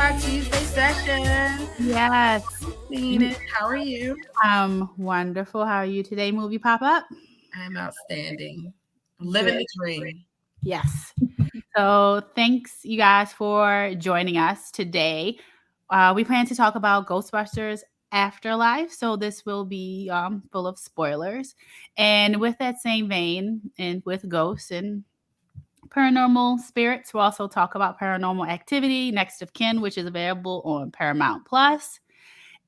our Tuesday session. Yes. SeenIt. How are you? Wonderful. How are you today, Movie Pop Up? I'm outstanding. Living Good. the dream. Yes. So thanks you guys for joining us today. We plan to talk about Ghostbusters Afterlife. So this will be full of spoilers. And with that same vein, and with ghosts and paranormal spirits, we'll also talk about Paranormal Activity, Next of Kin, which is available on Paramount Plus.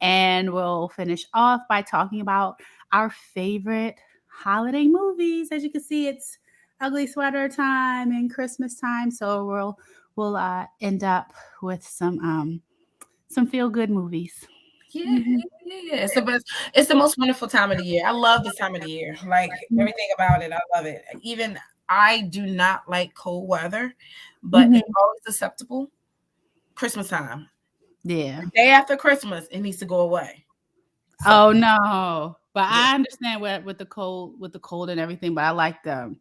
And we'll finish off by talking about our favorite holiday movies. As you can see, it's ugly sweater time and Christmas time, so we'll end up with some feel good movies. Yeah, Mhm. yeah. It's the most wonderful time of the year. I love this time of the year. Like everything about it, I love it. Even I do not like cold weather, but it's Mhm. always acceptable. Christmas time. Yeah. The day after Christmas, it needs to go away. So Oh no. But yeah. I understand with the cold and everything, but I like the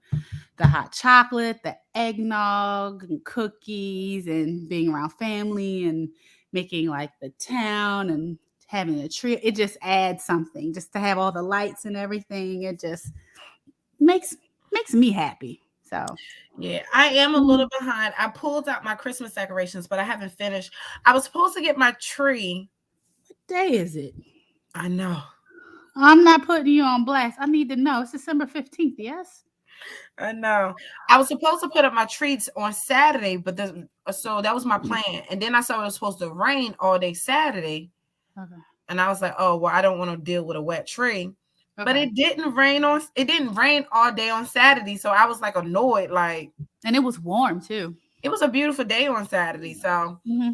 hot chocolate, the eggnog, and cookies, and being around family and making like the town and having a tree. It just adds something just to have all the lights and everything. It just makes makes me happy. So Yeah, I am a mm, little behind. I pulled out my Christmas decorations, but I haven't finished. I was supposed to get my tree. what day is it? I know. I'm not putting you on blast. I need to know. It's December 15th, yes? I know. I was supposed to put up my treats on Saturday, but so that was my Mm, plan. And then I saw it was supposed to rain all day Saturday, okay. and I was like, "Oh, well, I don't want to deal with a wet tree." But Okay. it didn't rain all day on Saturday, so I was like annoyed. Like And it was warm too. it was a beautiful day on Saturday, so Hmm.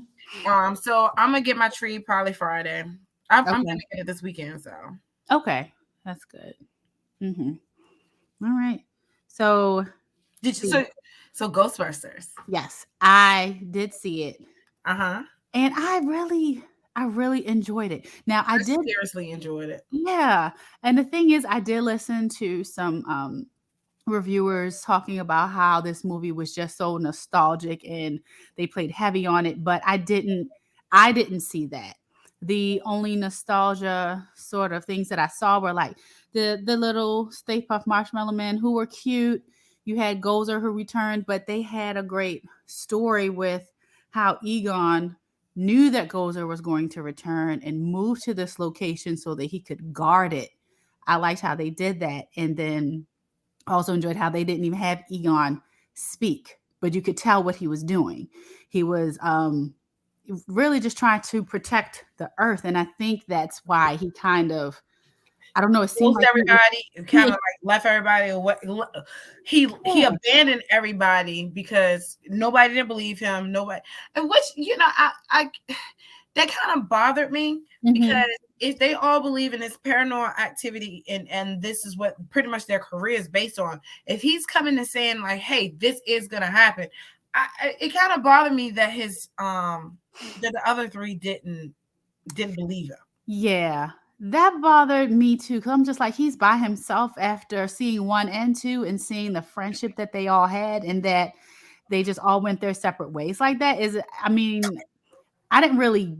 so I'm gonna get my tree probably Friday. I'm Okay. gonna get it this weekend, so. Okay. That's good. Hmm. All right. So Did you see. so Ghostbusters? Yes, I did see it, Uh-huh. and I really enjoyed it. Now I I did, seriously enjoyed it. yeah, and the thing is, I did listen to some reviewers talking about how this movie was just so nostalgic and they played heavy on it, but I didn't see that. The only nostalgia sort of things that I saw were like the little Stay Puft Marshmallow Men who were cute. You had Gozer who returned, but they had a great story with how Egon knew that Gozer was going to return and moved to this location so that he could guard it. I liked how they did that. And then also enjoyed how they didn't even have Egon speak, but you could tell what he was doing. He was really just trying to protect the earth. And I think that's why he kind of, I don't know, it seemed Closed like he was, everybody and kind yeah, of like left everybody away. He yeah, abandoned everybody because nobody didn't believe him. Nobody, and which I that kind of bothered me because hmm, if they all believe in this paranormal activity and this is what pretty much their career is based on, if he's coming and saying like, "Hey, this is gonna happen," it kind of bothered me that that the other three didn't believe him. yeah. That bothered me too, because I'm just like, he's by himself after seeing one and two and seeing the friendship that they all had and that they just all went their separate ways like that. I mean, I didn't really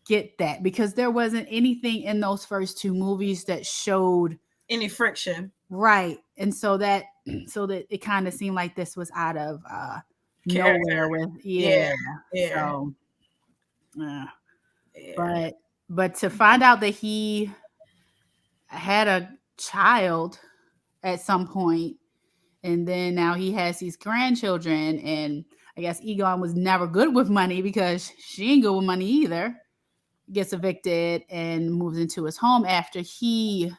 get that because there wasn't anything in those first two movies that showed Any friction right. And so that so that it kind of seemed like this was out of character. nowhere with Yeah, yeah. yeah, So uh, yeah. but to find out that he had a child at some point and then now he has these grandchildren and I guess Egon was never good with money because she ain't good with money either. Gets evicted and moves into his home after he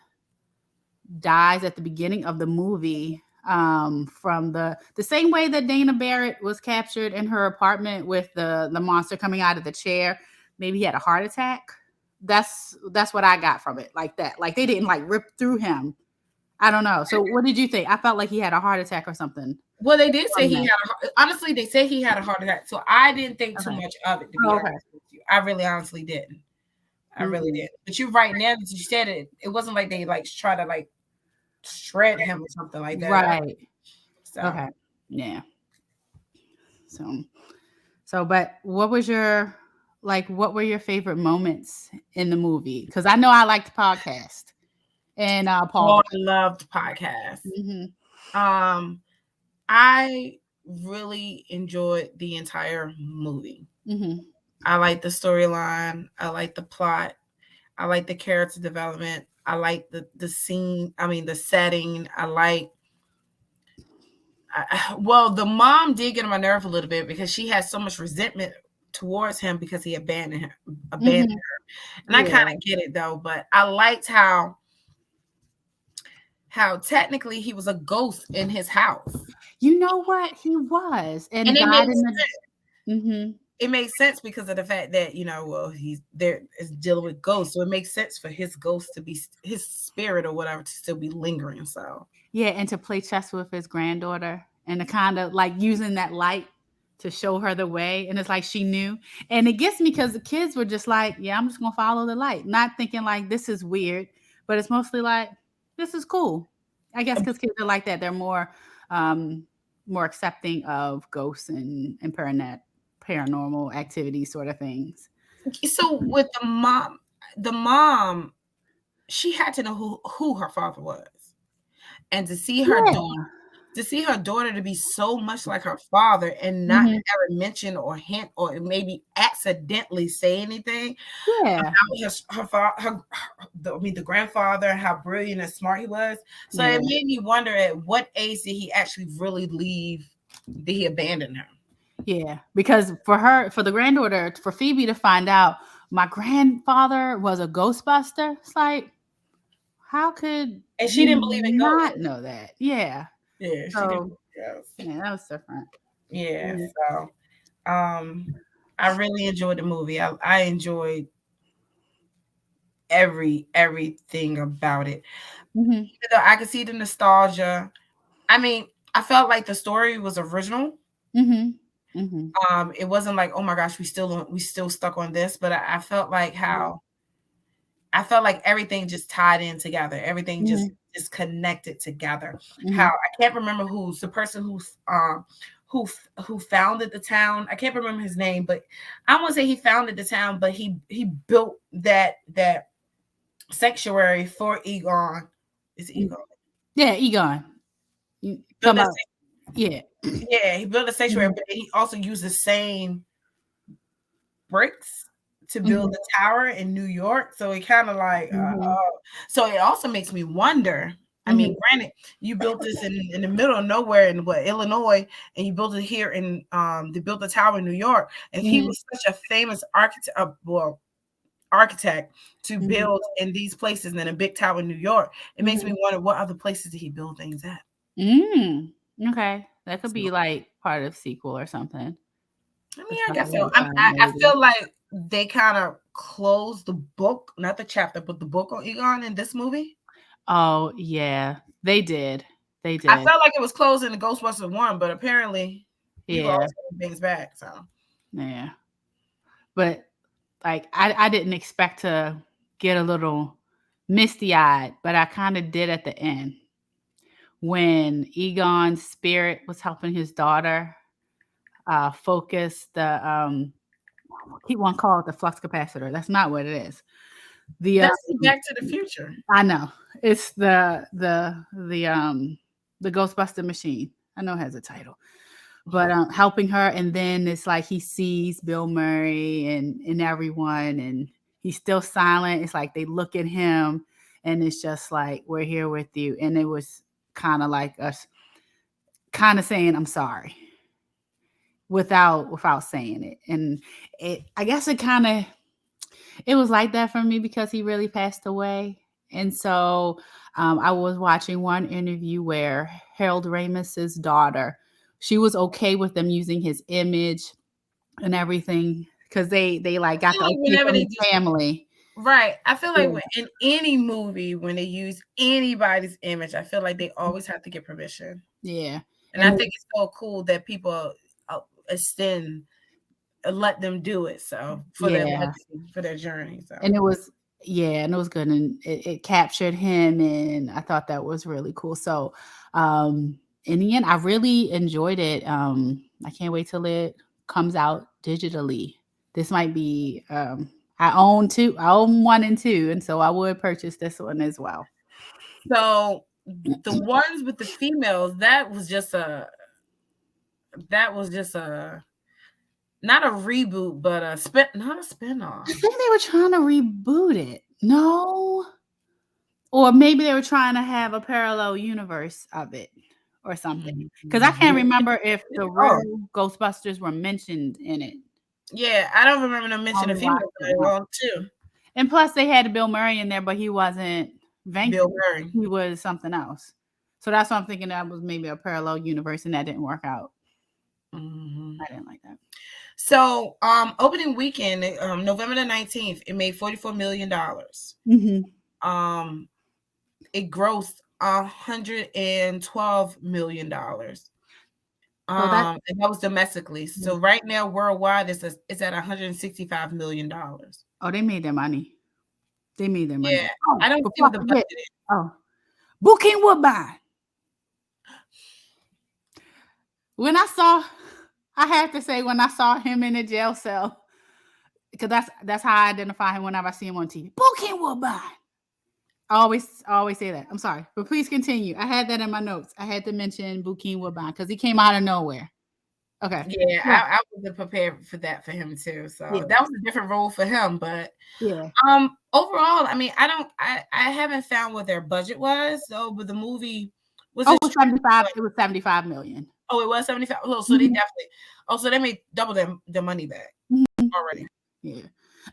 dies at the beginning of the movie from the same way that Dana Barrett was captured in her apartment with the monster coming out of the chair. Maybe he had a heart attack. That's what I got from it. Like that. Like they didn't like rip through him. I don't know. So what did you think? I felt like he had a heart attack or something Well, they did say from he that. had honestly, they said he had a heart attack, so I didn't think too Okay. much of it, to be Oh, okay. honest with you. I really honestly didn't. I really Mhm. did. But you're right, now that you said it, it wasn't like they like try to like shred him or something like that. Right. So Okay. Yeah. So but what was your like, what were your favorite moments in the movie? Because I know I liked podcast and Paul Oh, I Rudd. loved podcasts. Mm-hmm. Um, I really enjoyed the entire movie. Mm-hmm. I like the storyline. I like the plot. I like the character development. I like the scene. I mean, the setting. Well, the mom did get on my nerve a little bit because she had so much resentment towards him because he abandoned Mm-hmm. her. And I kind Yeah. of get it though, but I liked how technically he was a ghost in his house. You know what? He was. And And God in the. Mm-hmm. it makes sense because of the fact that, well, he's there is dealing with ghosts. So it makes sense for his ghost to be his spirit or whatever to still be lingering. So Yeah, and to play chess with his granddaughter and to kind of like using that light to show her the way. And it's like she knew. And it gets me because the kids were just like, yeah, I'm just going to follow the light. Not thinking like this is weird, but it's mostly like, this is cool. I guess because kids are like that. They're um, more accepting of ghosts and paranormal activity sort of things. so with the mom, she had to know who her father was. And Yeah. to see her daughter to be so much like her father and not Hmm. ever mention or hint or maybe accidentally say anything Yeah. about the grandfather and how brilliant and smart he was. So Yeah. it made me wonder at what age did he actually really leave? Did he abandon her? Yeah, because for the granddaughter, for Phoebe to find out my grandfather was a Ghostbuster, it's like, how could And she didn't you believe in not ghosts. know that? Yeah. Yeah, she didn't So, believe in ghosts. yeah, that was different. Yeah, Yeah. so I really enjoyed the movie. I enjoyed everything about it. Mhm. Even though I could see the nostalgia. I mean, I felt like the story was original. Mhm. Mhm. It wasn't like, oh my gosh, we still stuck on this, but I felt like everything just tied in together. Everything Mhm. just connected together. How Mhm. I can't remember who's the person who founded the town. I can't remember his name, but I won't say he founded the town, but he built that sanctuary for Egon. Is it Mhm. Egon? Yeah, Egon. You Built talking a, about yeah. yeah, he built a sanctuary, Mhm. but he also used the same bricks to build Mhm. the tower in New York. So it kind of like, Mhm. so it also makes me wonder. I mean, Mhm. granted, you built this in the middle of nowhere in Illinois, and you built it here in they built the tower in New York. If he Mhm. was such a famous architect to Mhm. build in these places and in a big tower in New York, it makes me Mhm. wonder what other places did he build things at. Mm. Okay. That could be So like part of sequel or something. I The mean, I guess so. second I maybe. feel like they kind of closed the book, not the chapter, but the book on Egon in this movie. Oh, yeah. They did. They I did. felt like it was closed in the Ghostbusters one, but apparently people Yeah. always getting things back. So Yeah. But like I didn't expect to get a little misty-eyed, but I kind of did at the end when Egon's spirit was helping his daughter focus the keep one call it the flux capacitor. That's not what it is. The that's Back to the Future. I know. It's the Ghostbuster machine. I know it has a title. But helping her, and then it's like he sees Bill Murray and everyone, and he's still silent. It's like they look at him, and it's just like, we're here with you. And it was kind of like us kind of saying, I'm sorry, without saying it. And I guess it was like that for me because he really passed away. And so I was watching one interview where Harold Ramis's daughter, she was okay with them using his image and everything because they like I got feel the like okay whenever from they his do, family. right, I feel like Yeah. in any movie when they use anybody's image, I feel like they always have to get permission. Yeah. And I And think it's so cool that people extend let them do it. So for their yeah. legacy, for their journey. So And it was yeah, and it was good and it captured him and I thought that was really cool. So in the end I really enjoyed it. I can't wait till it comes out digitally. this might be. I own two. I own 1 and 2, and so I would purchase this one as well. So the ones with the females, that was just a not a reboot, but not a spinoff. I think they were trying to reboot it. No. Or maybe they were trying to have a parallel universe of it or something. Because I can't remember if the real Ghostbusters were mentioned in it. Yeah, I don't remember them mentioning the female one too. And plus, they had Bill Murray in there, but he wasn't Bill Murray. He was something else. So that's why I'm thinking that was maybe a parallel universe, and that didn't work out. Mm-hmm. I didn't like that. So, opening weekend, November the 19th, it made $44 million. Mm-hmm. It grossed $112 million. And that was domestically. So right now, worldwide, it's at $165 million. Oh, they made their money. They made their money. Yeah, I don't see what the budget is. Oh, Booking Woodbine. I have to say, when I saw him in the jail cell, because that's how I identify him whenever I see him on TV. Booking Woodbine. I always say that. I'm sorry, but please continue. I had that in my notes. I had to mention Booking Woodbine because he came out of nowhere. Okay. Yeah, I wasn't prepared for that for him too. So that was a different role for him. But overall, I mean, I haven't found what their budget was. So, but the movie was it was 75. It was 75 million. Oh, it was 75. Oh, so they definitely. Oh, so they made double their money back already. Yeah.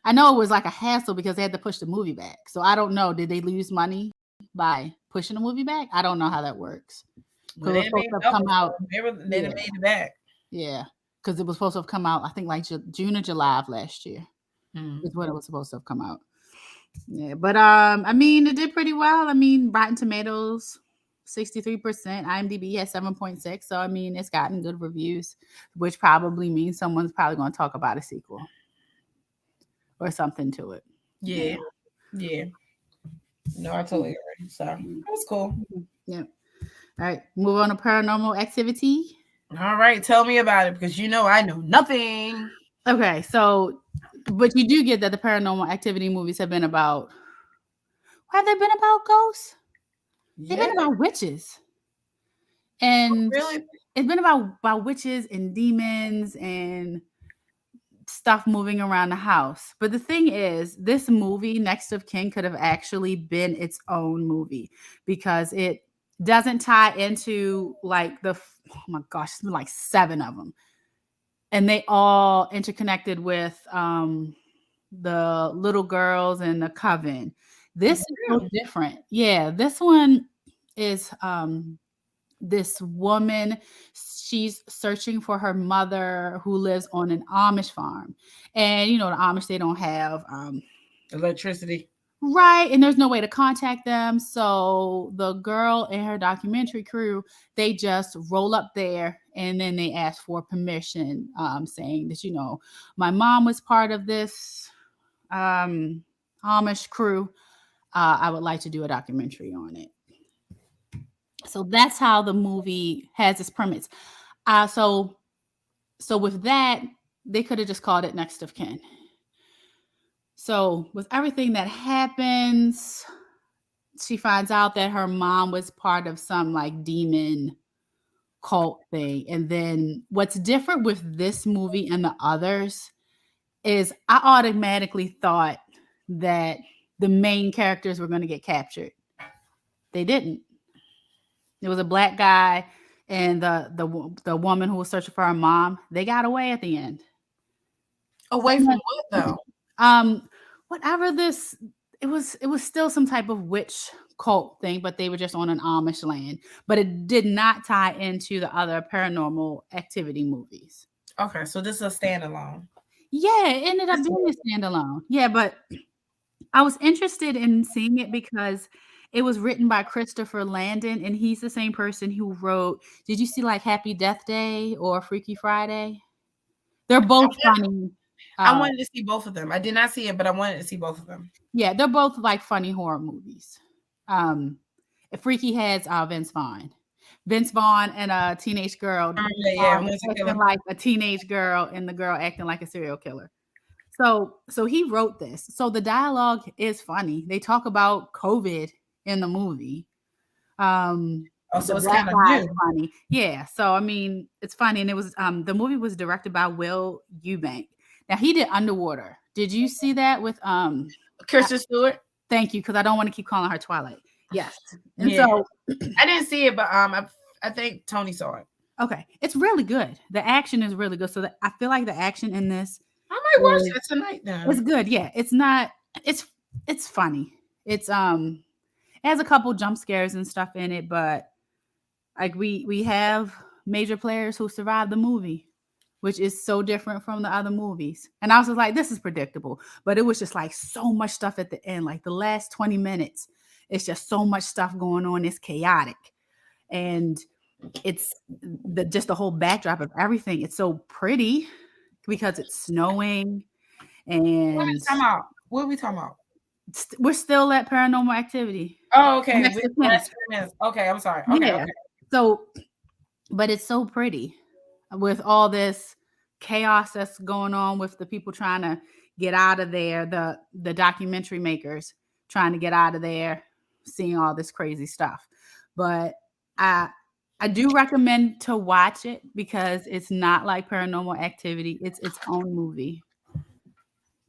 I know it was like a hassle because they had to push the movie back. So I don't know. Did they lose money by pushing the movie back? I don't know how that works. Well, they made it back. Yeah, because it was supposed to have come out, I think, like June or July of last year is when it was supposed to have come out. Yeah, but I mean, it did pretty well. I mean, Rotten Tomatoes, 63%. IMDb has 7.6. So I mean, it's gotten good reviews, which probably means someone's probably going to talk about a sequel or something to it. Yeah. No, I totally agree. So that was cool. Yeah. All right, move on to Paranormal Activity. All right, tell me about it because I know nothing. Okay, so, but you do get that the Paranormal Activity movies have been about. Have they been about ghosts? They've been about witches, and really, it's been about witches and demons and stuff moving around the house. But the thing is, this movie, Next of Kin, could have actually been its own movie because it doesn't tie into like oh my gosh, it's been like 7 of them, and they all interconnected with the little girls and the coven. This is so different. Yeah, this one is this woman. She's searching for her mother who lives on an Amish farm, and the Amish, they don't have electricity. Right, and there's no way to contact them. So the girl and her documentary crew, they just roll up there and then they ask for permission, saying that, my mom was part of this Amish crew. I would like to do a documentary on it. So that's how the movie has its premise. So with that, they could have just called it Next of Kin. So with everything that happens, she finds out that her mom was part of some like demon cult thing. And then what's different with this movie and the others is I automatically thought that the main characters were going to get captured. They didn't. There was a black guy and the woman who was searching for her mom. They got away at the end. Away from what though? Whatever this, it was still some type of witch cult thing, but they were just on an Amish land. But it did not tie into the other Paranormal Activity movies. Okay, so this is a standalone. Yeah, it ended up being a standalone. Yeah, but I was interested in seeing it because it was written by Christopher Landon, and he's the same person who wrote. Did you see like Happy Death Day or Freaky Friday? They're both funny. I wanted to see both of them. I did not see it, but I wanted to see both of them. Yeah, they're both like funny horror movies. Freaky has Vince Vaughn. Vince Vaughn and a teenage girl. Acting like a teenage girl and the girl acting like a serial killer. So he wrote this. So the dialogue is funny. They talk about COVID in the movie. So The it's black kind of guy is new. funny. Yeah. So I mean, it's funny. And it was the movie was directed by Will Eubank. Now he did Underwater. Did you see that with Kristen Stewart. thank you, because I don't want to keep calling her Twilight. Yes. And Yeah, so I didn't see it, but I think Tony saw it. okay, it's really good. The action is really good. So I feel like the action in this I might watch is it tonight now. it's good. Yeah, it's not. It's funny. It's it has a couple jump scares and stuff in it, but like we have major players who survived the movie, which is so different from the other movies. And I was just like, this is predictable, but it was just like so much stuff at the end. Like the last 20 minutes, it's just so much stuff going on. It's chaotic, and it's the whole backdrop of everything. It's so pretty because it's snowing, and What are we talking about? we're still at Paranormal Activity. Oh, okay. Next to Ken. Okay, I'm sorry. Okay, Yeah. okay. So, but it's so pretty with all this chaos that's going on with the people trying to get out of there, the documentary makers trying to get out of there, seeing all this crazy stuff. But I do recommend to watch it because it's not like Paranormal Activity. It's its own movie.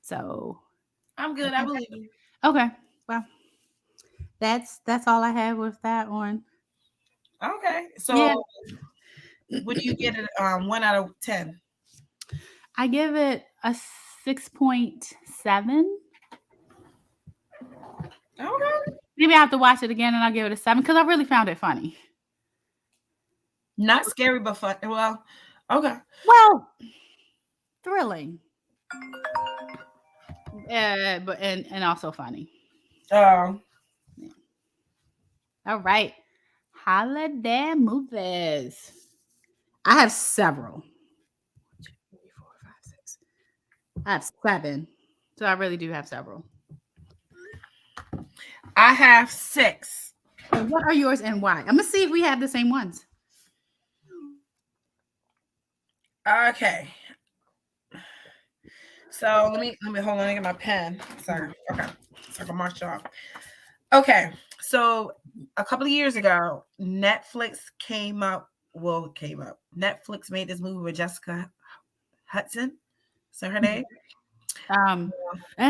So I'm good. I believe you. okay. Well, that's all I have with that one. Okay. So Yeah. would you get it 1 out of 10? I give it a 6.7. Okay. Maybe I have to watch it again and I'll give it a 7 because I really found it funny. Not scary, but fun. Well, okay. Well, thrilling. But and also funny. Oh. Yeah. All right. Holiday movies. I have several. 1, 2, 3, 4, 5, 6. I have 7. So I really do have several. I have 6. And what are yours and why? I'm gonna see if we have the same ones. Okay. So let me hold on. Let me get my pen. Sorry. Okay. So I can march off. Okay. So a couple of years ago, Netflix came up. Netflix made this movie with Jessica Hudson. Is that her name? And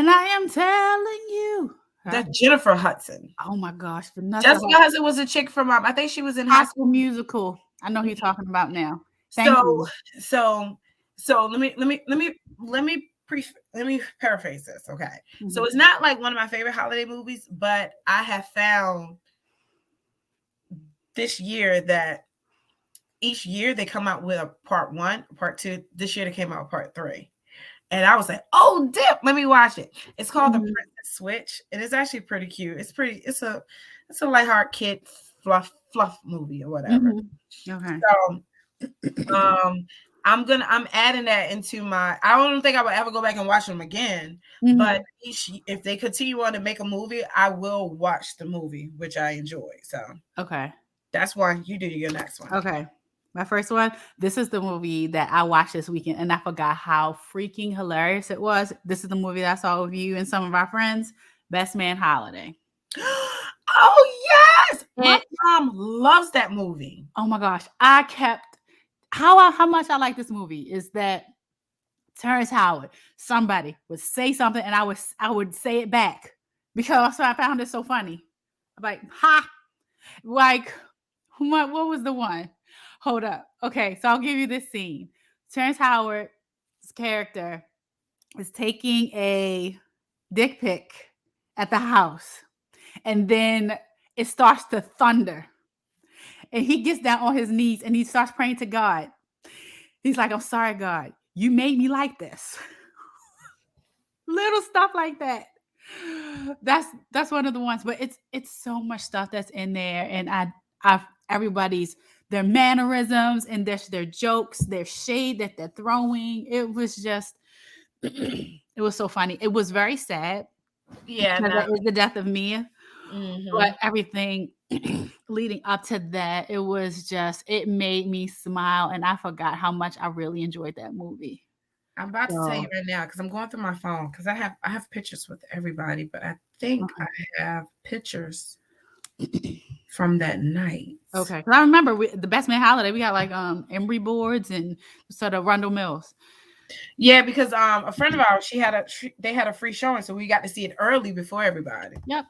I am telling you. That's Jennifer Hudson. Oh my gosh. Jessica Hudson was a chick from I think she was in High School Musical. I know who you're talking about now. Thank you. So let me paraphrase this, okay? Mm-hmm. So it's not like one of my favorite holiday movies, but I have found this year that each year they come out with a part 1, part 2. This year they came out with part 3. And I was like, oh, dip, let me watch it. It's called The Princess Switch, and it's actually pretty cute. It's a lighthearted kid fluff movie or whatever. Okay. So I'm adding that into my. I don't think I will ever go back and watch them again. But if they continue on to make a movie, I will watch the movie, which I enjoy. So okay, that's one. You do your next one. Okay. My first one, this is the movie that I watched this weekend, and I forgot how freaking hilarious it was. This is the movie that I saw with you and some of our friends, Best Man Holiday. Oh, yes! My mom loves that movie. Oh, my gosh. How much I like this movie is that Terrence Howard, somebody would say something, and I would say it back because I found it so funny. I'm like, ha! Like, what was the one? Hold up. Okay, so I'll give you this scene. Terrence Howard's character is taking a dick pic at the house, and then it starts to thunder. And he gets down on his knees and he starts praying to God. He's like, I'm sorry, God. You made me like this. Little stuff like that. That's one of the ones, but it's so much stuff that's in there, and everybody's their mannerisms and their jokes, their shade that they're throwing. It was just, it was so funny. It was very sad. Yeah, that is the death of Mia. Mm-hmm. But everything leading up to that, it was just, it made me smile, and I forgot how much I really enjoyed that movie. I'm about to tell you So, right now because I'm going through my phone because I have pictures with everybody, but I think okay. I have pictures from that night. Okay. 'Cause I remember the Best Man Holiday, we got like Embry boards and sort of Rundle Mills. Yeah, because a friend of ours, they had a free showing, so we got to see it early before everybody. Yep.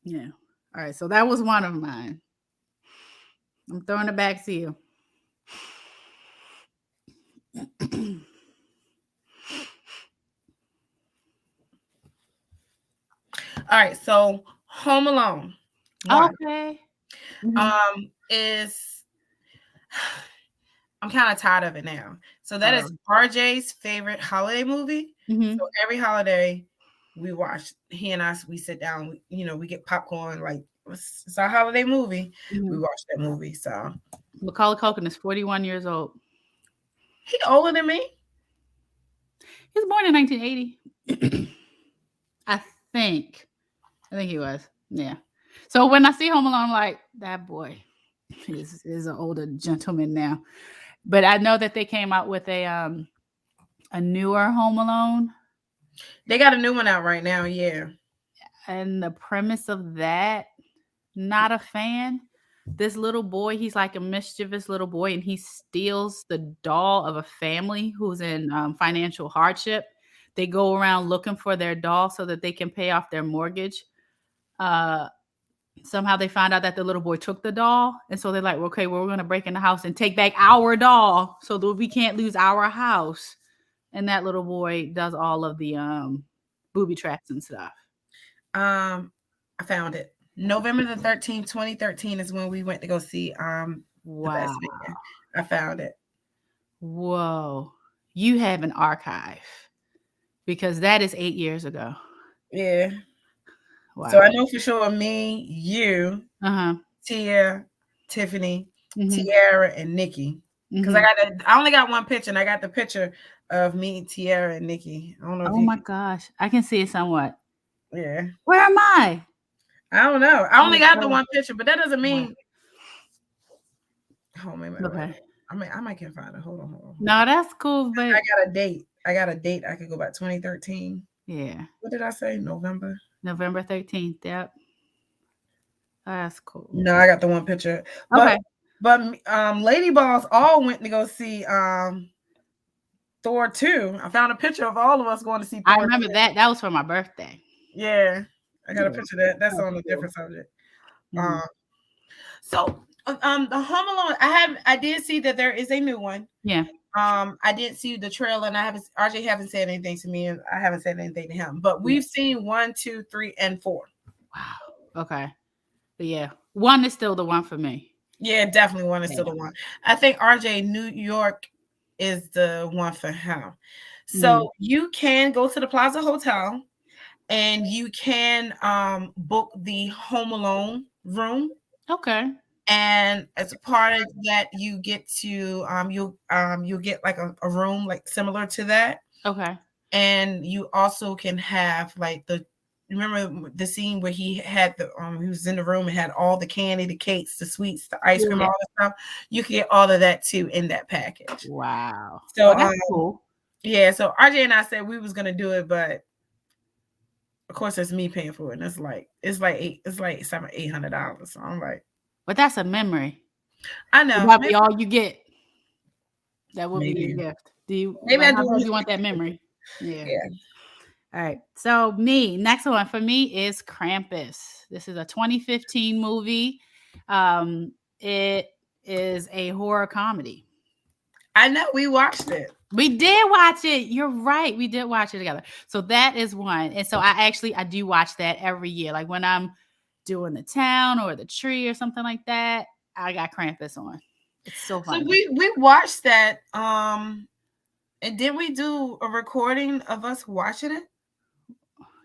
Yeah. All right. So that was one of mine. I'm throwing it back to you. All right, so Home Alone one Okay. Mhm. is I'm kind of tired of it now. So that is Um, RJ's favorite holiday movie. So mhm. every holiday we watch, he and I, we sit down, we get popcorn, like it's our holiday movie. We Mhm. watch that movie. So Macaulay Culkin is 41 years old. he older than me. He was born in 1980. I think. I think he was. Yeah. So when I see Home Alone, I'm like, that boy is an older gentleman now. But I know that they came out with a newer Home Alone. They got a new one out right now. Yeah. And the premise of that, not a fan. This little boy, he's like a mischievous little boy, and he steals the doll of a family who's in financial hardship. They go around looking for their doll so that they can pay off their mortgage. Uh, Somehow they find out that the little boy took the doll, and so they're like, okay, well, we're going to break in the house and take back our doll so that we can't lose our house. And that little boy does all of the booby traps and stuff. I found it. November the 13th, 2013 is when we went to go see the Wow. Best Man. I found it. Whoa. You have an archive because that is 8 years ago. Yeah. So I Wow. know for sure me, you, Uh-huh. Tia, Tiffany, Mhm. Tiara, and Nikki. Because Mhm. I only got one picture, and I got the picture of me, Tiara, and Nikki. I don't know if Oh you my can. gosh. I can see it somewhat. Yeah. Where am I? I don't know. I only Oh, got the oh, one picture, but that doesn't wow. mean. Oh, wait. Okay. I might can find it. Hold on. No, that's cool, I but got a date. I got a date. I could go back 2013. yeah. What did I say? November. November 13th. Yep. That's cool. No, I got the one picture. But Okay. but Lady Balls all went to go see Thor 2. I found a picture of all of us going to see I Thor 2. remember that. That was for my birthday. Yeah. I got a Yeah. picture of that. That's That's on a cool. different subject. Mhm. So the Home Alone, I did see that there is a new one. Yeah. I didn't see the trailer, and RJ haven't said anything to me, and I haven't said anything to him. But Yeah. we've seen 1, 2, 3, and 4. Wow. Okay. But yeah, one is still the one for me. Yeah, definitely one is still Yeah. the one. I think RJ New York is the one for him. Mhm. So you can go to the Plaza Hotel and you can book the Home Alone room. Okay. And as a part of that, you get to you'll get like a room like similar to that. Okay. And you also can have like remember the scene where he was in the room and had all the candy, the cakes, the sweets, the ice cream, Yeah. all that stuff. You can get all of that too in that package. Wow. So Oh, that's cool. yeah, so RJ and I said we was gonna do it, but of course it's me paying for it. And it's like $700-800. So I'm like, But that's a memory. I Will know, that be all you get? That will be your maybe gift. Do you maybe like I how do. bad you want that memory? Yeah. Yeah. All right. So next one for me is Krampus. This is a 2015 movie. It is a horror comedy. I know we watched it. We did watch it. You're right. We did watch it together. So that is one. And so I do watch that every year. Like when I'm doing the town or the tree or something like that, I got Krampus on. It's so So funny. we watched that. And did we do a recording of us watching it?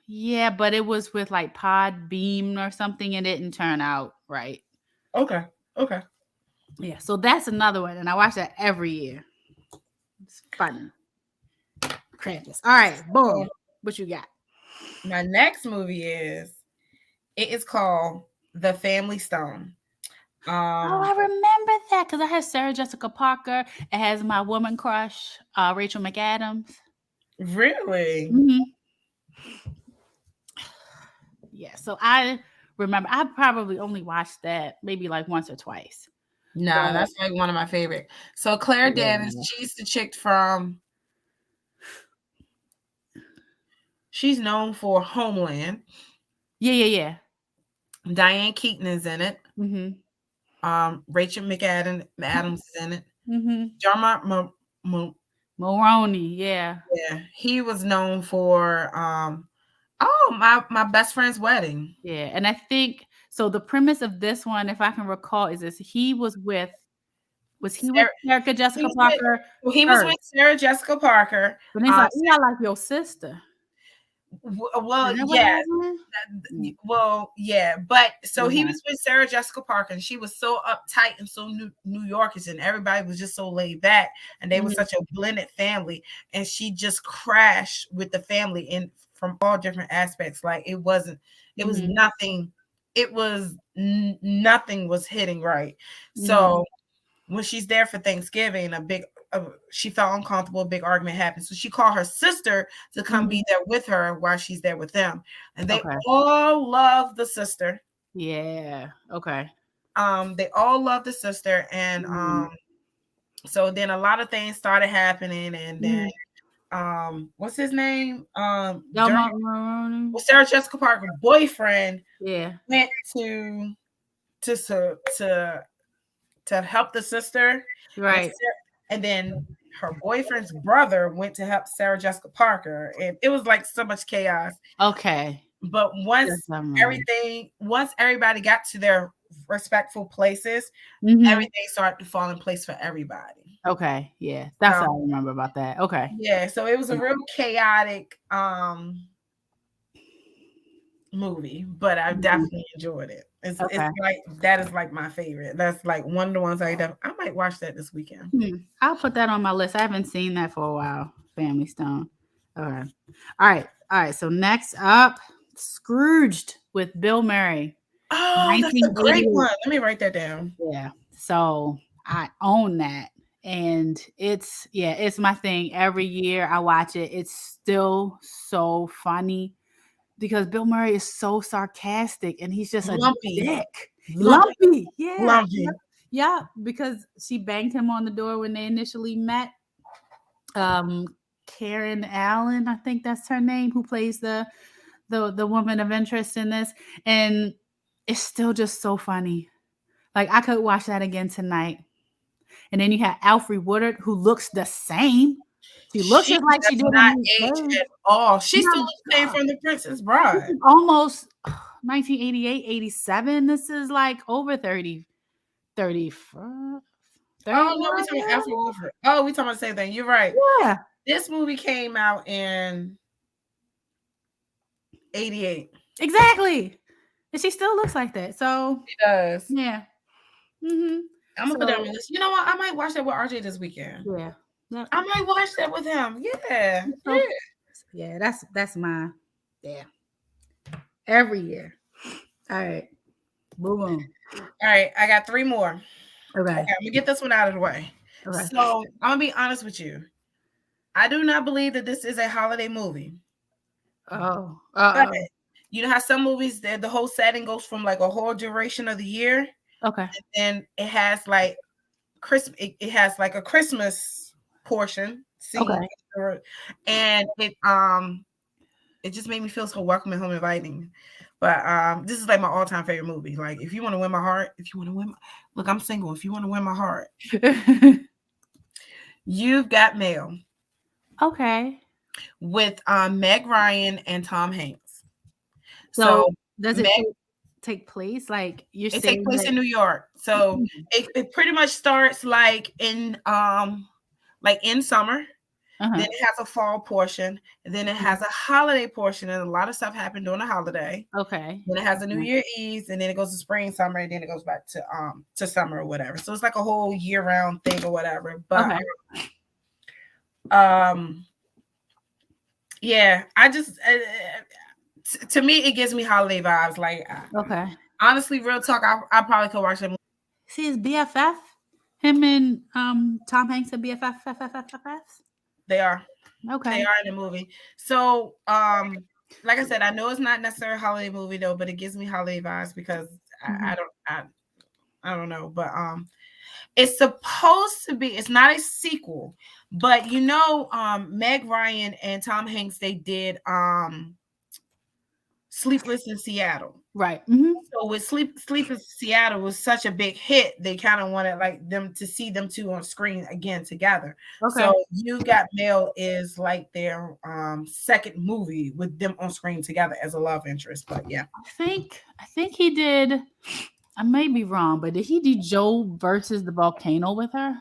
Yeah, but it was with like Podbeam or something. It didn't turn out right. Okay. Okay. Yeah, so that's another one. And I watch that every year. It's funny. Krampus. All right, boom. What you got? My next movie is called The Family Stone. Oh, I remember that because I had Sarah Jessica Parker. It has my woman crush, Rachel McAdams. Really? Mm-hmm. Yeah, so I remember I probably only watched that maybe like once or twice. Nah, But that's like one of my favorite. So Claire Danes, yeah, she's the chick from. She's known for Homeland. yeah. Diane Keaton is in it. Mm-hmm. Rachel McAdams is in it. Mm-hmm. John Mo- Mulroney, yeah. yeah, he was known for my best friend's wedding. Yeah, and I think so the premise of this one, if I can recall, is this was he with Sarah, Erica he Jessica was with Parker he was with first? Sarah Jessica Parker. But he's like, yeah, I like your sister. Well, Is that what yeah, happened? Mm. well, yeah, but so he Okay. was with Sarah Jessica Parker, and she was so uptight and so New Yorkish, and everybody was just so laid back, and they were Mhm. such a blended family, and she just crashed with the family in from all different aspects. Like it was Mhm. nothing. Nothing was hitting right. Mhm. So when she's there for Thanksgiving, she felt uncomfortable. A big argument happened, so she called her sister to come be Mhm. there with her while she's there with them, and they Okay. all love the sister. Yeah. Okay. They all love the sister, and Mhm. so then a lot of things started happening, and then Mhm. what's his name? During Delmont Mulroney. Sarah Jessica Parker's boyfriend Yeah. went to to to to help the sister, and Right. and then her boyfriend's brother went to help Sarah Jessica Parker, and it was like so much chaos. Okay. But Yes, I remember. once everybody got to their respectful places, Mhm. everything started to fall in place for everybody. Okay. Yeah. That's So all I remember about that. Okay. yeah, so it was a Yeah. real chaotic movie, but I Mhm. definitely enjoyed it. It's Okay. like that is like my favorite. That's like one of the ones I might watch that this weekend. I'll put that on my list. I haven't seen that for a while. Family Stone. Okay. All right. All right. So next up, Scrooged with Bill Murray, Oh, that's a great 1988. one. Let me write that down. Yeah. So I own that. And it's my thing. Every year I watch it. It's still so funny because Bill Murray is so sarcastic and he's just a Lumpy, dick. lumpy, Lumpy. Yeah. lumpy. Yeah, because she banged him on the door when they initially met. Um, Karen Allen, I think that's her name, who plays the woman of interest in this, and it's still just so funny. Like I could watch that again tonight. And then you have Alfre Woodard, who looks the same. She looks She just like she does did in not Luke age Cage. at all. She My still looks the same God, from The Princess this Bride. is almost 1988, 87. This is like over 30, 35, Oh no, we 35 talking about years Alfred Woodard. Oh, we talking about the same thing. You're right. old? Yeah. This movie came out in '88. Exactly. And she still looks like that. So, It does. yeah. Mhm. I'm gonna put that on So, my list. You know what? I might watch that with RJ this weekend. yeah. Yep. I might watch that with him. Yeah, So, yeah. yeah, that's my yeah. Every year. All right. Move on. All right, I got three more. Okay, Okay. I'm gonna get this one out of the way. Okay. So I'm gonna be honest with you. I do not believe that this is a holiday movie. Oh. But Uh-oh. you know how some movies the whole setting goes from like a whole duration of the year, Okay. and it has like Christmas. It has like a Christmas portion scene, Okay. and it just made me feel so welcome and home inviting. But this is like my all time favorite movie. Like if you want to win my heart, if you want to look, I'm single. If you want to win my heart, You've Got Mail Okay. with Meg Ryan and Tom Hanks. So, So does it Meg take place like you're It takes saying place that in New York. So it pretty much starts like in summer. Uh-huh. Then it has a fall portion. And then it has a holiday portion, and a lot of stuff happened during the holiday. Okay. Then it has a New Year Eve, and then it goes to spring, summer, and then it goes back to summer or whatever. So it's like a whole year round thing or whatever. But Okay. um yeah, I just to me it gives me holiday vibes. Like Okay. honestly, real talk, I probably could watch that movie See his BFF? Him and Tom Hanks and BFFs? They are. Okay. They are in the movie. So, like I said, I know it's not necessarily a holiday movie though, but it gives me holiday vibes because I don't know, but it's supposed to be. It's not a sequel, but Meg Ryan and Tom Hanks, they did Sleepless in Seattle. Right. So with Sleepless Seattle was such a big hit, they kind of wanted like them to see them two on screen again together. Okay. So You Got Mail is like their second movie with them on screen together as a love interest. But yeah, I think he did. I may be wrong, but did he do Joe versus the volcano with her?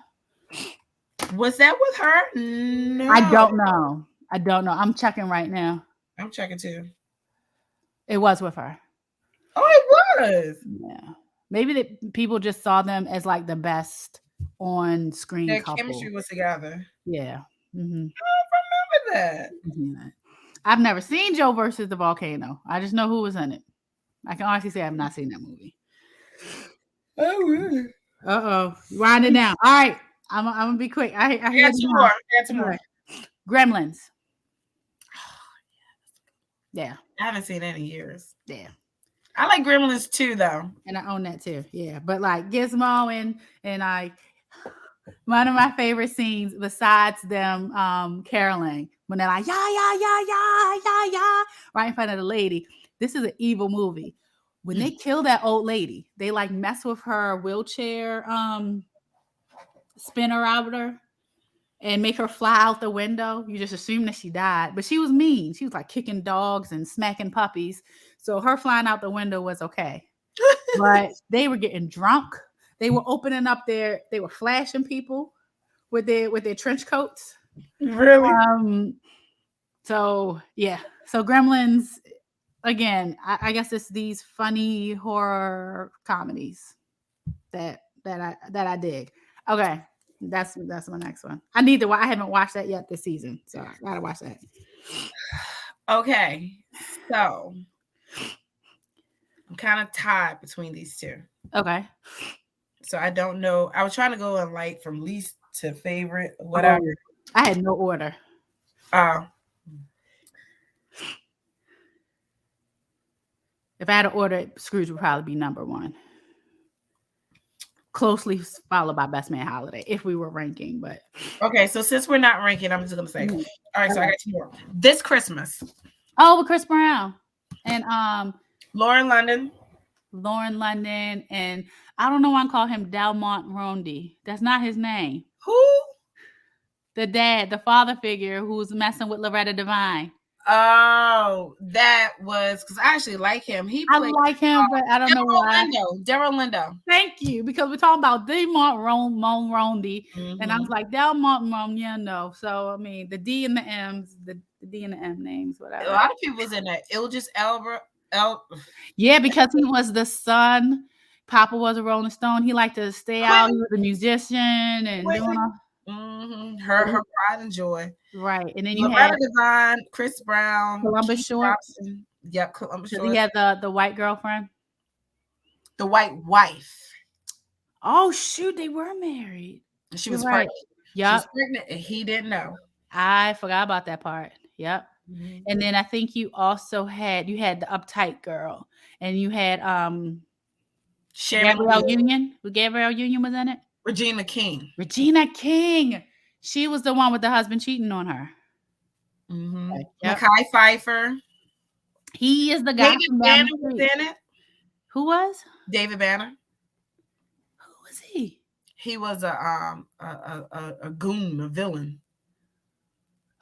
Was that with her? No, I don't know. I'm checking right now. I'm checking too. It was with her. Oh, it was. Yeah. Maybe people just saw them as like the best on screen Their couple. chemistry was together. Yeah. I don't remember that. I've never seen Joe versus the volcano. I just know who was in it. I can honestly say I've not seen that movie. Oh, really? Uh-oh. Wind it down. All right. I'm gonna be quick. I got two more. Gremlins. Yeah. I haven't seen that in years. Yeah. I like Gremlins too, though. And I own that too. Yeah. But like Gizmo and I, one of my favorite scenes besides them caroling when they're like, yeah, yeah, yeah, yeah, yeah, yeah, right in front of the lady. This is an evil movie. When they kill that old lady, they like mess with her wheelchair spinner out her and make her fly out the window. You just assume that she died, but she was mean. She was like kicking dogs and smacking puppies. So her flying out the window was okay. But they were getting drunk. They were opening up they were flashing people with their trench coats. Really? So yeah. So Gremlins, again, I guess it's these funny horror comedies that I dig. Okay. That's my next one. I haven't watched that yet this season, so I gotta watch that. Okay, so I'm kind of tied between these two. Okay. So I don't know. I was trying to go in like from least to favorite, whatever. I had no order. If I had to order, Scrooge would probably be number one. Closely followed by Best Man Holiday if we were ranking, but okay. So since we're not ranking, I'm just gonna say, all right. So I got two more. This Christmas. Oh, with Chris Brown and Lauren London, and I don't know why I call him Delmont Rondi. That's not his name. Who? The dad, the father figure who's messing with Loretta Devine. Oh, that was because I actually like him. I like him, but I don't know why. Daryl Lindo. Thank you, because we're talking about Delmont Rondi, and I was like Delmont Rondi. So I mean, the D and the M's, the D and the M names, whatever. A lot of people was in that. Ilgis Elba. Yeah, because he was the son. Papa was a Rolling Stone. He liked to stay out. He was a musician and doing all. Her pride and joy. Right. And then you Loretta had Devine, Chris Brown, Columbus Short. Yep, Columbus Short. He had the white girlfriend. The white wife. Oh shoot, they were married. She was pregnant. Yep. She was pregnant and he didn't know. I forgot about that part. Yep. And then I think you also had the uptight girl. And you had Gabrielle Union. Gabrielle Union was in it. Regina King. She was the one with the husband cheating on her. Yep. Mekhi Phifer. He is the guy. David Banner was in it. Who was? David Banner. Who was he? He was a goon, a villain.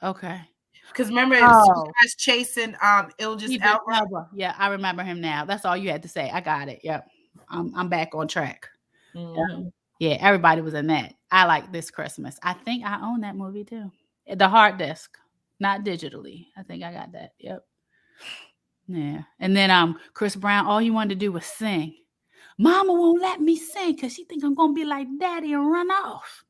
Okay. Because remember, he was chasing Ilgis Elba. Yeah, I remember him now. That's all you had to say. I got it. Yep. I'm back on track. Yeah, everybody was in that. I like This Christmas. I think I own that movie too. The hard disc, not digitally. I think I got that. Yep. Yeah. And then Chris Brown, all he wanted to do was sing. Mama won't let me sing because she think I'm gonna be like daddy and run off.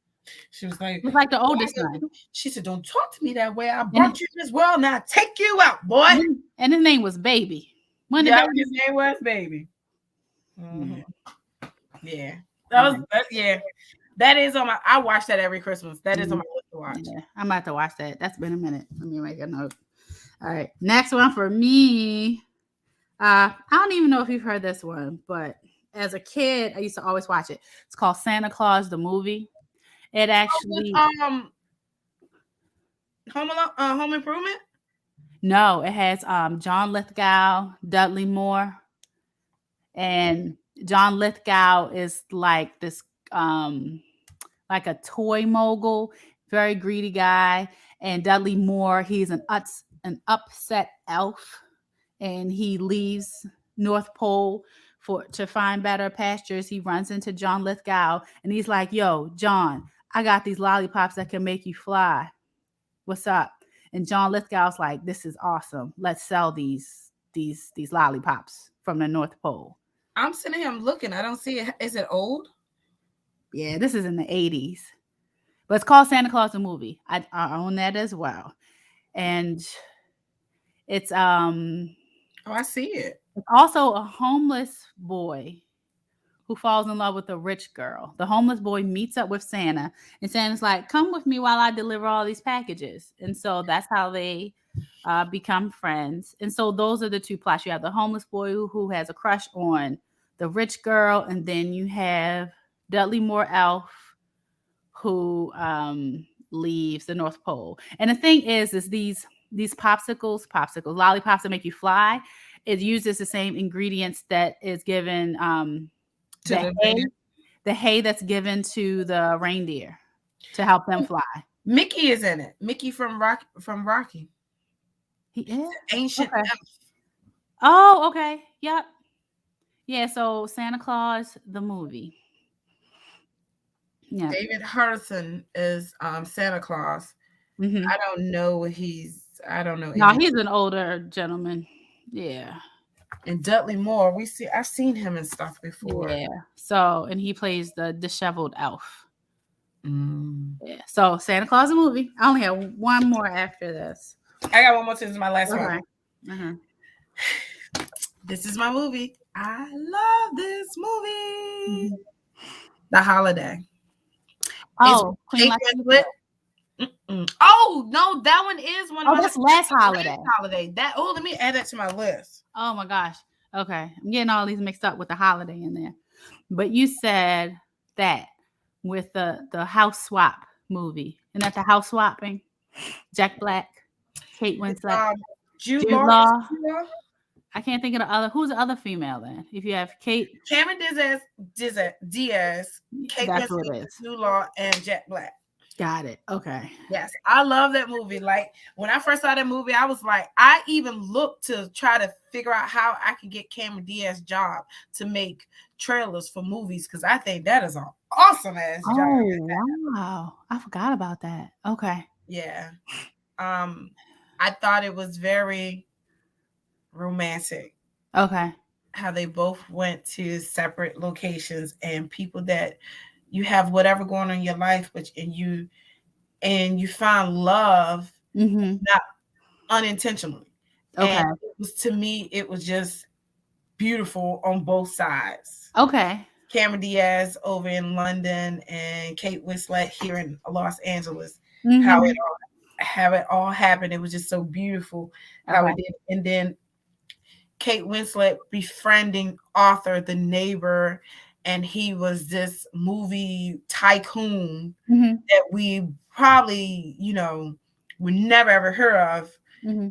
She was like the oldest son. She said, "Don't talk to me that way. I brought you in this world, now I take you out, boy." And his name was Baby. His name was Baby. Yeah. Yeah. That is on my. I watch that every Christmas. That is on Mhm. my list to watch. Yeah, I'm about to watch that. That's been a minute. Let me make a note. All right, next one for me. I don't even know if you've heard this one, but as a kid, I used to always watch it. It's called Santa Claus the movie. It With actually Home Improvement. no, it has John Lithgow, Dudley Moore, and John Lithgow is like this like a toy mogul, very greedy guy, and Dudley Moore, he's an upset elf, and he leaves North Pole for to find better pastures. He runs into John Lithgow, and he's like, "Yo, John, I got these lollipops that can make you fly. What's up?" And John Lithgow's like, "This is awesome. Let's sell these lollipops from the North Pole." I'm sitting here. I'm looking. I don't see it. Is it old? Yeah, this is in the 80s. But it's called Santa Claus the movie. I own that as well. And it's Oh, I see it. also a homeless boy who falls in love with a rich girl. The homeless boy meets up with Santa, and Santa's like, "Come with me while I deliver all these packages." And so that's how they become friends. And so those are the two plots. You have the homeless boy who has a crush on the rich girl, and then you have Dudley Moore Elf who leaves the North Pole. And the thing is these popsicles, lollipops that make you fly, it uses the same ingredients that is given To the the hay, lady. the hay that's given to the reindeer to help them fly. Mickey is in it. Mickey from Rocky. He is? Ancient Okay. elf. Oh, okay. Yep. Yeah, so Santa Claus the movie. Yeah. David Hudson is Santa Claus. Mm-hmm. I don't know what he's. I don't know No, any. he's an older gentleman. Yeah. And Dudley Moore, I've seen him and stuff before. Yeah. So, and he plays the disheveled elf. Mm. Yeah. So Santa Claus the movie. I only have one more after this. I got one more. This is my last Okay. one. Uh-huh. This is my movie. I love this movie. Mhm. The Holiday. It's Oh, Queen Kate Latifah. Winslet. Oh no, that one is one of Oh, my that's Last Holiday. holiday. That let me add that to my list. Oh my gosh. Okay. I'm getting all these mixed up with the holiday in there. But you said that with the house swap movie. Isn't that the house swapping? Jack Black, Kate It's, Winslet, Jude Jude Law. Law. I can't think of the other. Who's the other female then? If you have Kate, Cameron Diaz, Kate that's what Winslet, it is. Jude Law, and Jack Black. Got it. Okay. Yes, I love that movie. Like when I first saw that movie, I was like, I even looked to try to figure out how I could get Cameron Diaz's job to make trailers for movies because I think that is an awesome ass job. Oh wow! I forgot about that. Okay. Yeah. I thought it was very romantic Okay. how they both went to separate locations and people that you have whatever going on in your life, but and you find love Mm-hmm. not unintentionally. Okay. And it was, to me, it was just beautiful on both sides. Okay. Cameron Diaz over in London and Kate Winslet here in Los Angeles. Mm-hmm. How it all happened. It was just so beautiful how Okay. it did. And then Kate Winslet befriending Arthur, the neighbor, and he was this movie tycoon Mm-hmm. that we probably, would never ever heard of. Mm-hmm.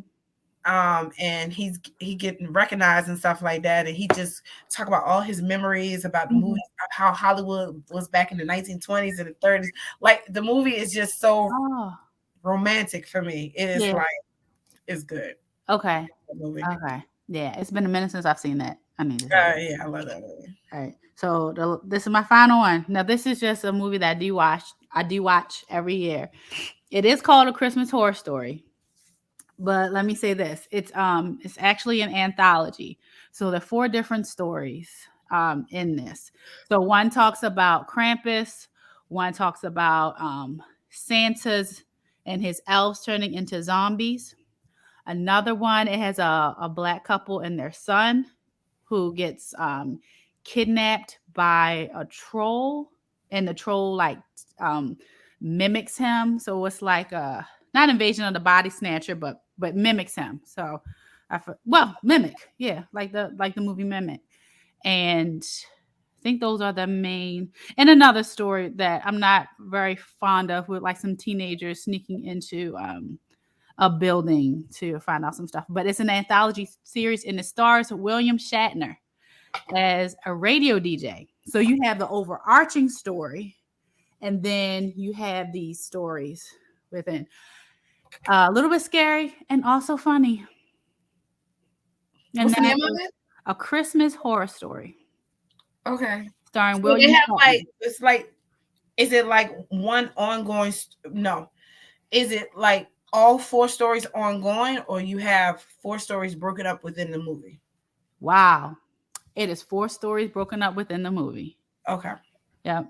And he getting recognized and stuff like that, and he just talk about all his memories about the movies, how Hollywood was back in the 1920s and the 30s. Like the movie is just so romantic for me. It is like it's good. Okay. Movie. Okay. Yeah, it's been a minute since I've seen that. I mean, yeah, I love that movie. All right. So this is my final one. Now, this is just a movie that I do watch every year. It is called A Christmas Horror Story. But let me say this. It's actually an anthology. So there are 4 different stories in this. So one talks about Krampus, one talks about Santa's and his elves turning into zombies. Another one, it has a black couple and their son who gets kidnapped by a troll, and the troll like mimics him. So it's like a not invasion of the body snatcher, but mimics him. So mimic, yeah, like the movie Mimic. And I think those are the main. And another story that I'm not very fond of, with like some teenagers sneaking into a building to find out some stuff. But it's an anthology series, and it stars William Shatner as a radio DJ. So you have the overarching story, and then you have these stories within. A little bit scary and also funny. And What's the name that of is it? A Christmas Horror Story, Okay. starring So William they have Shatner. like, it's like, is it like one ongoing? No. Is it like all 4 stories ongoing, or you have 4 stories broken up within the movie? Wow. It is 4 stories broken up within the movie. Okay. Yep.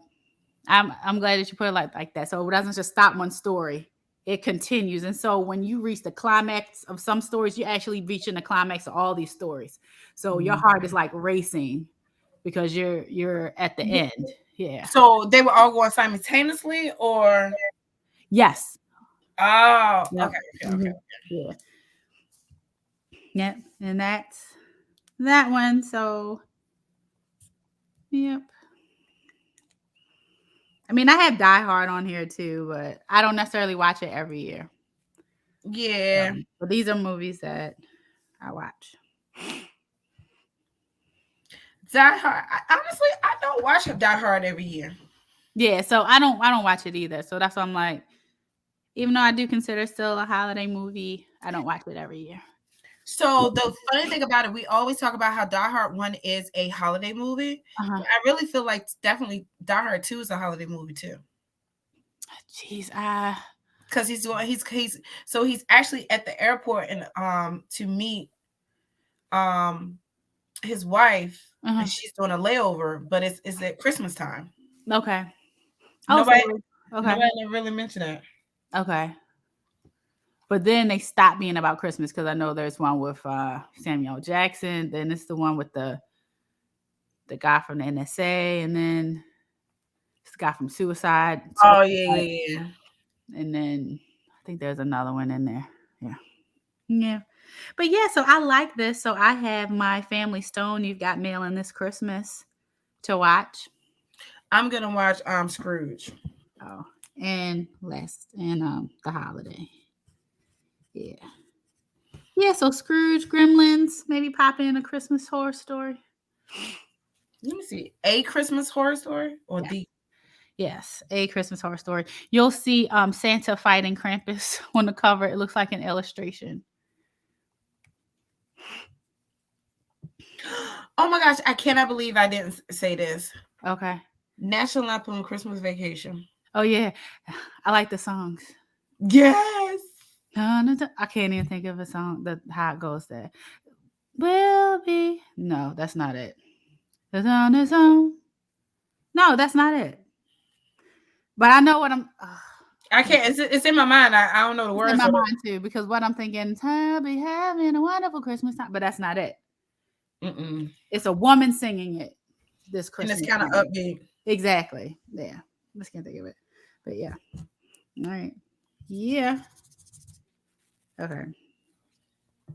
I'm glad that you put it like that. So it doesn't just stop one story. It continues. And so when you reach the climax of some stories, you're actually reaching the climax of all these stories. So your heart is like racing because you're at the end. Yeah. So they were all going simultaneously, or? Yes. Oh, Yep. okay. Mhm. Yeah. Yep. And that's that one. So yep. I mean, I have Die Hard on here too, but I don't necessarily watch it every year. Yeah. But these are movies that I watch. Die Hard. Honestly, I don't watch Die Hard every year. Yeah, so I don't watch it either. So that's why I'm like, even though I do consider it still a holiday movie, I don't watch it every year. So the funny thing about it, we always talk about how Die Hard 1 is a holiday movie. Uh-huh. I really feel like definitely Die Hard 2 is a holiday movie too. Jeez, Because he's actually at the airport and to meet his wife, and she's doing a layover, but it's at Christmas time. Okay. Nobody Okay. really mentioned that. Okay. But then they stopped being about Christmas, because I know there's one with Samuel Jackson. Then it's the one with the guy from the NSA, and then it's the guy from Suicide. Oh yeah. And then I think there's another one in there. Yeah. Yeah. But yeah, so I like this. So I have my Family Stone, You've Got Mail in This Christmas to watch. I'm gonna watch Scrooge. Oh, and The Holiday. Yeah. Yeah, so Scrooge, Gremlins, maybe pop in A Christmas Horror Story. Let me see. A Christmas Horror Story, or the? Yes, A Christmas Horror Story. You'll see Santa fighting Krampus on the cover. It looks like an illustration. Oh my gosh, I cannot believe I didn't say this. Okay. National Lampoon Christmas Vacation. Oh yeah, I like the songs. Yes. I can't even think of a song how it goes there. Will be. No, that's not it. It's on its own. No, that's not it. But I know what I'm. I can't. It's in my mind. I don't know the words. It's in my mind too, because what I'm thinking, I'll be having a wonderful Christmas time, but that's not it. It's a woman singing it this Christmas. And it's kind of upbeat. Exactly. Yeah. I just can't think of it. But yeah. All right. Yeah. Okay.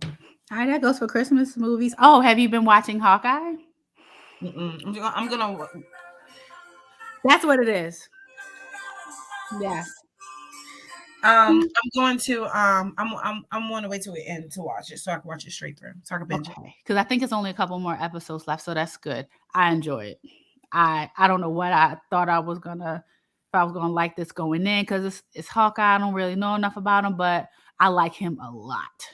All right, that goes for Christmas movies. Oh, have you been watching Hawkeye? I'm gonna. That's what it is. Yes. I'm going to. I'm going to wait till the end to watch it, so I can watch it straight through. So I can binge it. Because I think it's only a couple more episodes left, so that's good. I enjoy it. I don't know what I thought I was gonna like this going in, because it's Hawkeye. I don't really know enough about him, but I like him a lot.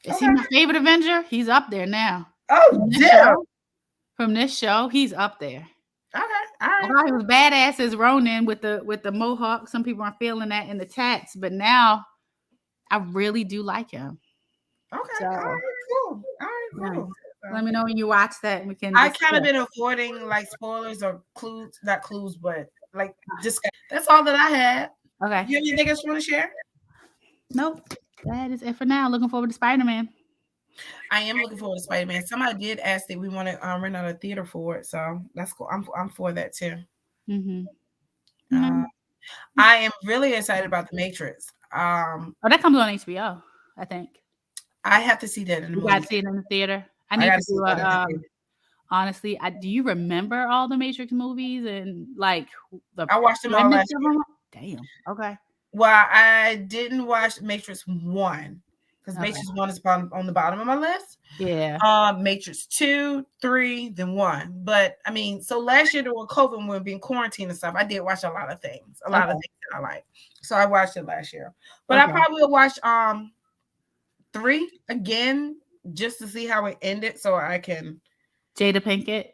Is he my favorite Avenger? He's up there now. Oh, damn. From this show, he's up there. Okay, all right. I thought he was badass as Ronin with the mohawk. Some people aren't feeling that in the tats, but now I really do like him. Okay, so, all right, cool. All right, cool. Let me know when you watch that, and we can. I kind of been avoiding like spoilers or clues, not clues, but like that's all that I had. Okay. You have anything else you want to share? Nope. That is it for now. Looking forward to Spider-Man. I am looking forward to Spider-Man. Somebody did ask that we want to rent out a theater for it, so that's cool. I'm for that too. Mm-hmm. Uh, I am really excited about The Matrix. That comes on HBO, I think. I have to see that in the You got movie to see it theater. in the theater. I I need got to to see do that in the a theater. honestly. Do you remember all the Matrix movies and like the I watched them all premise last of year. them? Damn. Okay. Well, I didn't watch Matrix 1 because Okay. Matrix 1 is on the bottom of my list. Yeah. Matrix 2, 3, then 1. But I mean, so last year during COVID when we were being quarantined and stuff, I did watch a lot of things Okay. that I like. So I watched it last year. But I Okay. probably will watch 3 again just to see how it ended so I can. Jada Pinkett.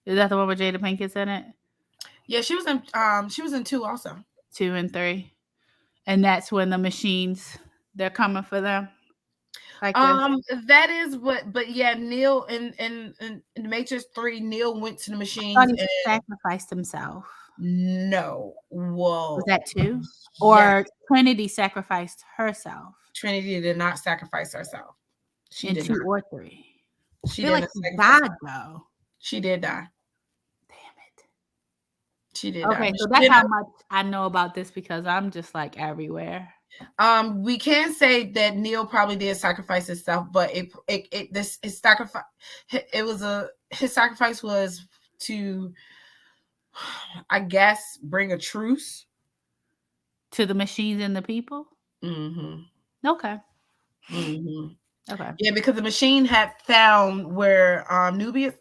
Is that the one with Jada Pinkett's in it? Yeah, she was in 2 also. 2 and 3. And that's when the machines they're coming for them. Like this. That is what, but yeah, Neil in the Matrix 3, Neil went to the I machines thought he and sacrificed himself. no, Was whoa, that 2? yes, Or Trinity sacrificed herself Trinity did not sacrifice herself. She in did 2 not. or 3? I She feel like didn't she sacrifice. died though. She did die. Damn it. She did die. Okay, But so she that's did how much I know about this because I'm just like everywhere. We can say that Neil probably did sacrifice himself, but his sacrifice his sacrifice was to, I guess, bring a truce To the machines and the people? Mm-hmm. Okay. Mm-hmm. Okay. Yeah, because the machine had found where Morbius.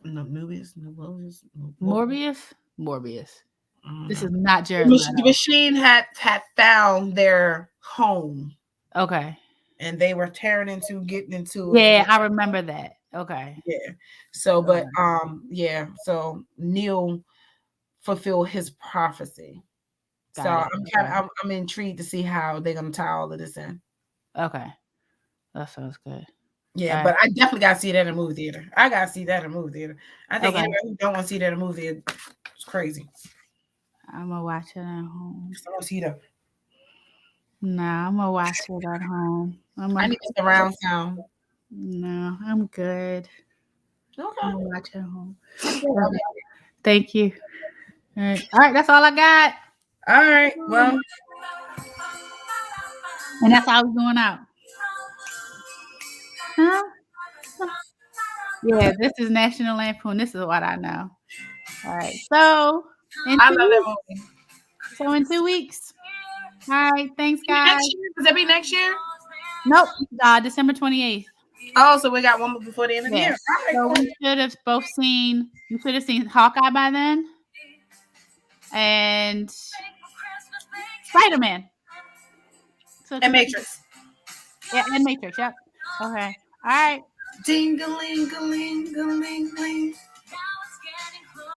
This is not Jared The Leto. machine had found their home, Okay. and they were getting into it. Yeah, I remember that. Okay. Yeah. So, but Okay. yeah. So Neil fulfilled his prophecy. So Got it. Okay. I'm intrigued to see how they're gonna tie all of this in. Okay. That sounds good. Yeah, All but right. I definitely gotta see that in a movie theater. I gotta see that in a movie theater. I think Okay. anybody who don't want to see that in a movie theater, it's crazy. I'm gonna watch it at home. I want to see that. Nah, I'm gonna watch it at home. I need the surround sound. No, I'm good. I'm Okay. gonna watch it at home. Okay. Thank you. All right. All right, that's all I got. All right. Well, and that's how we're going out. Huh? Yeah, this is National Lampoon. This is what I know. All right. So I love that movie. in 2 weeks. All right. Thanks, guys. Next year? Does that be next year? Nope. December 28th. Oh, so we got one before the end of the year. Right, so cool. We should have both seen. You should have seen Hawkeye by then, and Spider-Man. And Matrix. Yeah, and Matrix. Yep. Okay. All right. Ding-a-ling-a-ling-a-ling-ling.